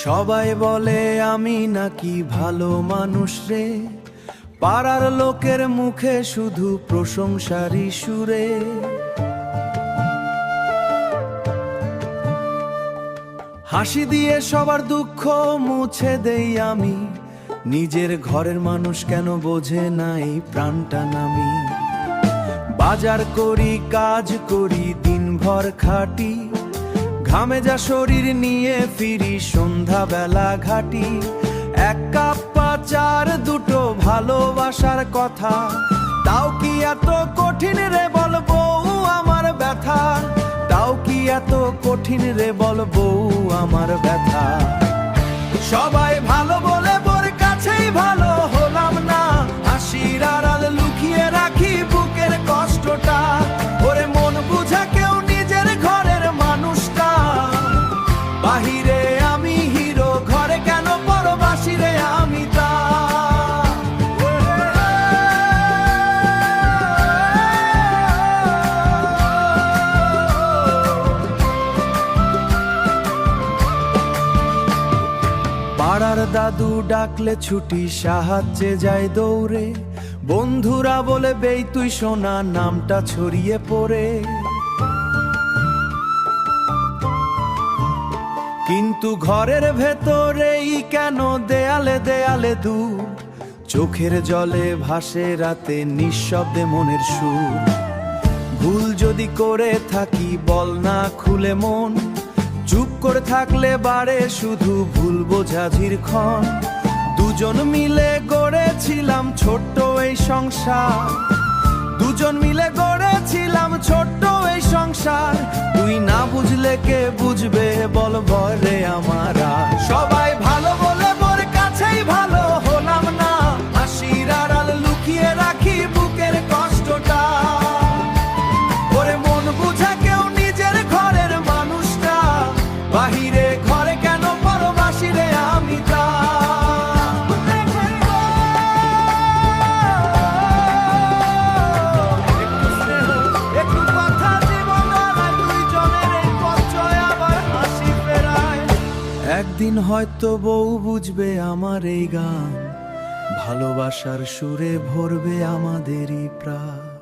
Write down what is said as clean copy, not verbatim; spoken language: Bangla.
সবাই বলে আমি নাকি ভালো মানুষ রে, পাড়ার লোকের মুখে শুধু প্রশংসারই সুরে। হাসি দিয়ে সবার দুঃখ মুছে দেই আমি, নিজের ঘরের মানুষ কেন বোঝে নাই প্রাণটা নামি। বাজার করি কাজ করি দিনভর খাটি, ঘামে যা শরীর নিয়ে ফিরি সন্ধ্যাবেলা ঘাটি। এক কাপ চার দুটো ভালোবাসার কথা, তাও কি এত কঠিন রে বলবো আমার ব্যথা, তাও কি এত কঠিন রে বলবো আমার ব্যথা। সবাই ভালো বলে বোর কাছেই ভালো হলাম না, হাসির আড়াল লুকিয়ে রাখি বুকের কষ্টটা। ওরে মন বুঝা কেউ নিজের ঘরের মানুষটা, বাহিরে আমি হিরো ঘরে কেন পরবাসী রে আমি তা। পাড়ার দাদু ডাকলে ছুটি সাহায্যে যায় দৌড়ে, বন্ধুরা বলে বেই তুই সোনা নামটা ছড়িয়ে পড়ে। কিন্তু ঘরের ভেতরেই কেন দেয়ালে দেয়ালে দূর, চোখের জলে ভাসে রাতে নিঃশব্দে মনের সুর। ভুল যদি করে থাকি বল না খুলে মন, চুপ করে থাকলে বাড়ে শুধু ভুল বোঝাঝির ক্ষণ। দুজন মিলে গড়েছিলাম ছোট্ট এই সংসার, দুজন মিলে গড়েছিলাম ছোট্ট এই সংসার। তুই না বুঝলে কে বুঝবে বল ভরে আমারা। সবাই ভালো বলে মোর কাছেই ভালো হলাম না, হাসির আড়াল লুকিয়ে রাখি বুকের কষ্টটা। ওরে মন বুঝা কেউ নিজের ঘরের মানুষটা, বাহিরে ঘরে কেন পরবাসী রে আমি তা। একদিন হয়তো বউ বুঝবে আমার এই গান, ভালোবাসার সুরে ভরবে আমাদেরই প্রাণ।